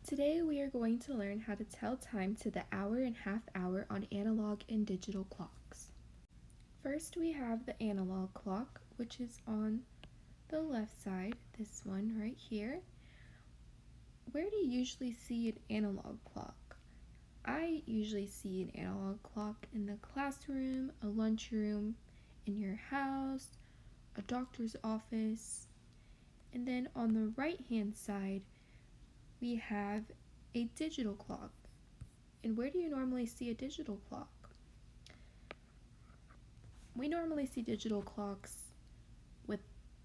Today we are going to learn how to tell time to the hour and half hour on analog and digital clocks. First we have the analog clock, which is on the left side, this one right here. Where do you usually see an analog clock? I usually see an analog clock in the classroom, a lunchroom, in your house, a doctor's office. And then on the right hand side, we have a digital clock. And where do you normally see a digital clock? We normally see digital clocks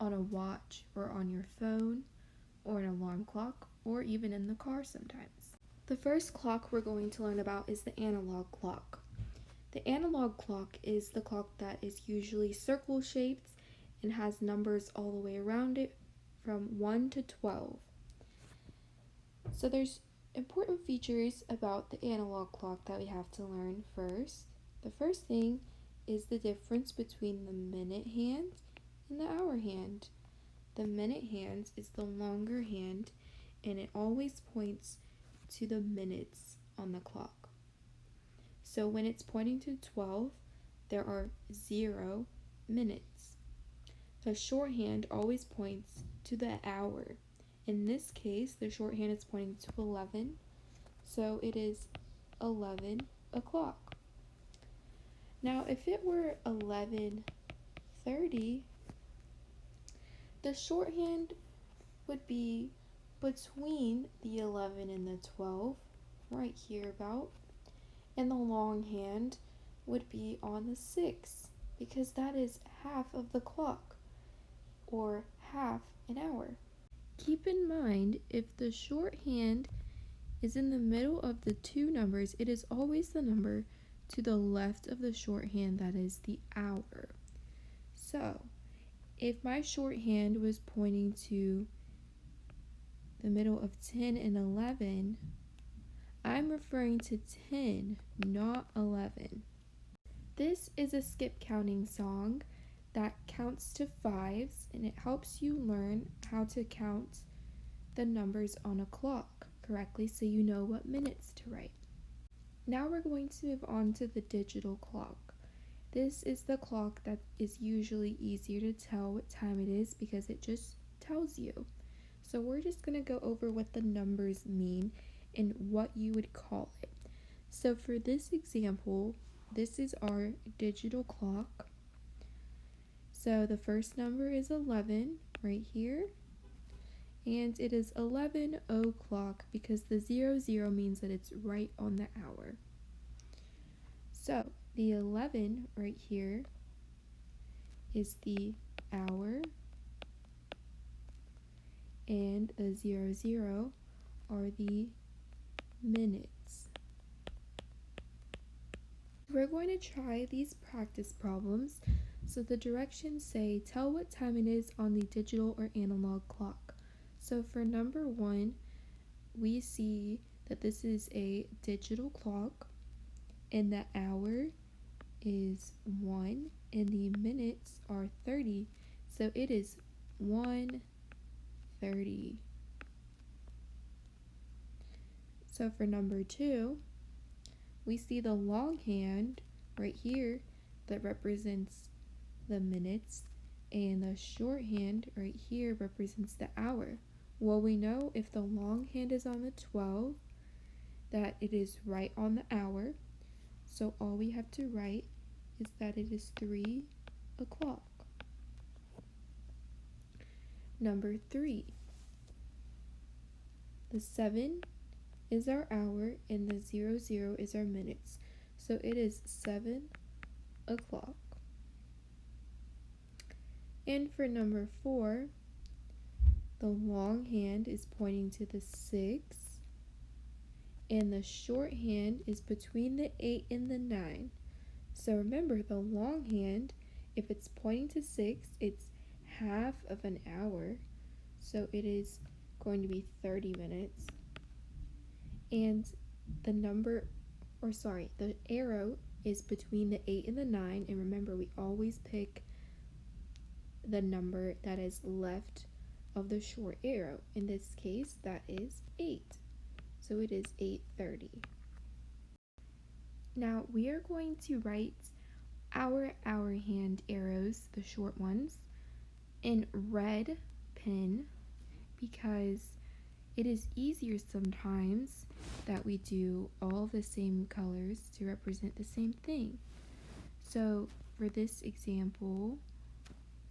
on a watch or on your phone or an alarm clock or even in the car sometimes. The first clock we're going to learn about is the analog clock. The analog clock is the clock that is usually circle shaped and has numbers all the way around it from 1 to 12. So there's important features about the analog clock that we have to learn first. The first thing is the difference between the minute hand and the hour hand. The minute hand is the longer hand and it always points to the minutes on the clock. So when it's pointing to 12, there are 0 minutes. The shorthand always points to the hour. In this case, the shorthand is pointing to 11, so it is 11 o'clock. Now, if it were 11:30, the shorthand would be between the 11 and the 12, right here about, and the long hand would be on the 6, because that is half of the clock, or half an hour. Keep in mind, if the shorthand is in the middle of the two numbers, it is always the number to the left of the shorthand that is the hour. So, if my shorthand was pointing to the middle of 10 and 11, I'm referring to 10, not 11. This is a skip counting song that counts to 5s, and it helps you learn how to count the numbers on a clock correctly so you know what minutes to write. Now we're going to move on to the digital clock. This is the clock that is usually easier to tell what time it is because it just tells you. So we're just going to go over what the numbers mean and what you would call it. So for this example, this is our digital clock. So the first number is 11 right here, and it is 11 o'clock because the 00 means that it's right on the hour. So the 11 right here is the hour, and the 00 are the minutes. We're going to try these practice problems. So the directions say, tell what time it is on the digital or analog clock. So for number 1, we see that this is a digital clock, and the hour is 1, and the minutes are 30. So it is 1:30. So for number 2, we see the long hand right here that represents the minutes, and the shorthand right here represents the hour. Well, we know if the long hand is on the 12 that it is right on the hour, so all we have to write is that it is 3 o'clock. Number 3, the 7 is our hour and the 00 is our minutes, so it is 7 o'clock. And for number 4, the long hand is pointing to the 6, and the shorthand is between the 8 and the 9. So remember, the long hand, if it's pointing to 6, it's half of an hour, so it is going to be 30 minutes. And the arrow is between the 8 and the 9, and remember, we always pick the number that is left of the short arrow. In this case, that is 8. So it is 8:30. Now we are going to write our hour hand arrows, the short ones, in red pen because it is easier sometimes that we do all the same colors to represent the same thing. So for this example,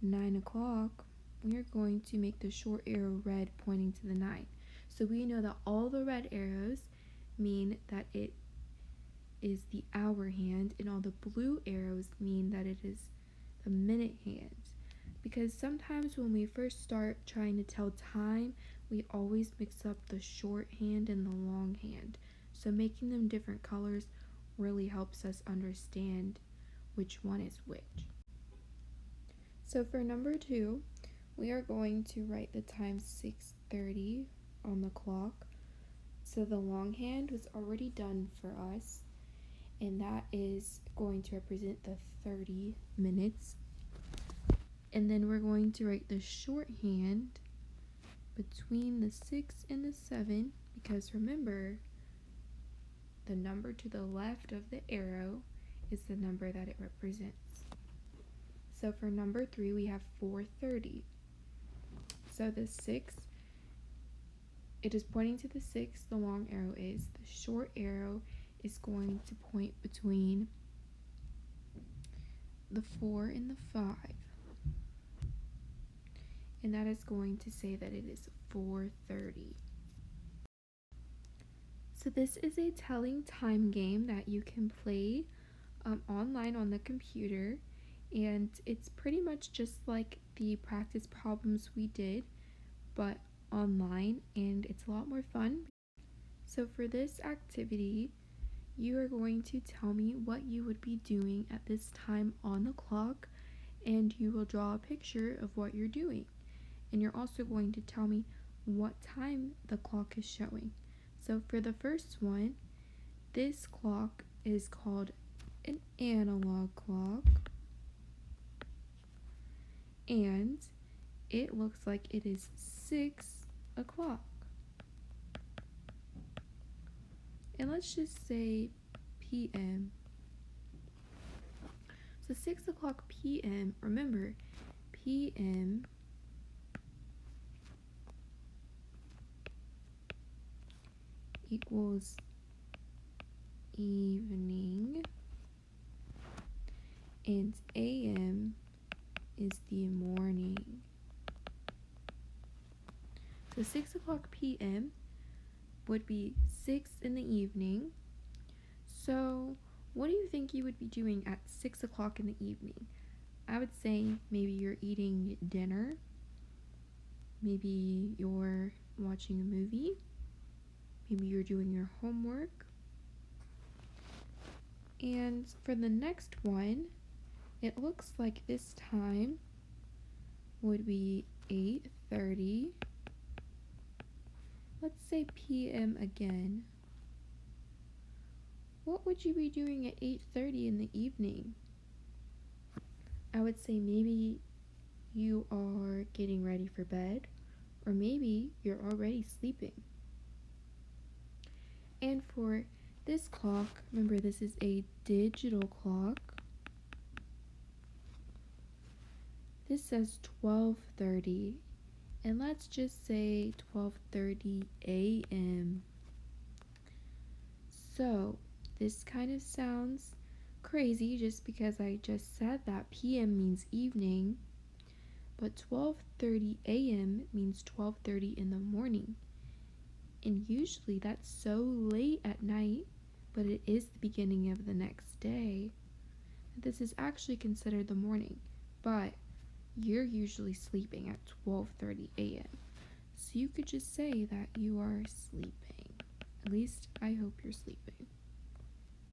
9 o'clock, we are going to make the short arrow red pointing to the 9. So we know that all the red arrows mean that it is the hour hand, and all the blue arrows mean that it is the minute hand. Because sometimes when we first start trying to tell time, we always mix up the short hand and the long hand. So making them different colors really helps us understand which one is which. So for number 2, we are going to write the time 6:30 on the clock. So the long hand was already done for us, and that is going to represent the 30 minutes. And then we're going to write the shorthand between the 6 and the 7, because remember, the number to the left of the arrow is the number that it represents. So for number 3, we have 4:30. So the 6, it is pointing to the 6, the long arrow is. The short arrow is going to point between the 4 and the 5. And that is going to say that it is 4:30. So this is a telling time game that you can play online on the computer, and it's pretty much just like the practice problems we did, but online, and it's a lot more fun. So for this activity, you are going to tell me what you would be doing at this time on the clock, and you will draw a picture of what you're doing. And you're also going to tell me what time the clock is showing. So for the first one, this clock is called an analog clock, and it looks like it is 6 o'clock. And let's just say p.m. So 6 o'clock p.m., remember, p.m. equals evening, and a.m. is the morning. So 6 o'clock p.m. would be 6 in the evening. So what do you think you would be doing at 6 o'clock in the evening? I would say maybe you're eating dinner, maybe you're watching a movie, maybe you're doing your homework. And for the next one, it looks like this time would be 8:30. Let's say p.m. again. What would you be doing at 8:30 in the evening? I would say maybe you are getting ready for bed, or maybe you're already sleeping. And for this clock, remember this is a digital clock. This says 12:30, and let's just say 12:30 a.m. So this kind of sounds crazy just because I just said that p.m. means evening, but 12:30 a.m. means 12:30 in the morning. And usually that's so late at night, but it is the beginning of the next day. This is actually considered the morning, but you're usually sleeping at 12:30 a.m. So you could just say that you are sleeping. At least I hope you're sleeping.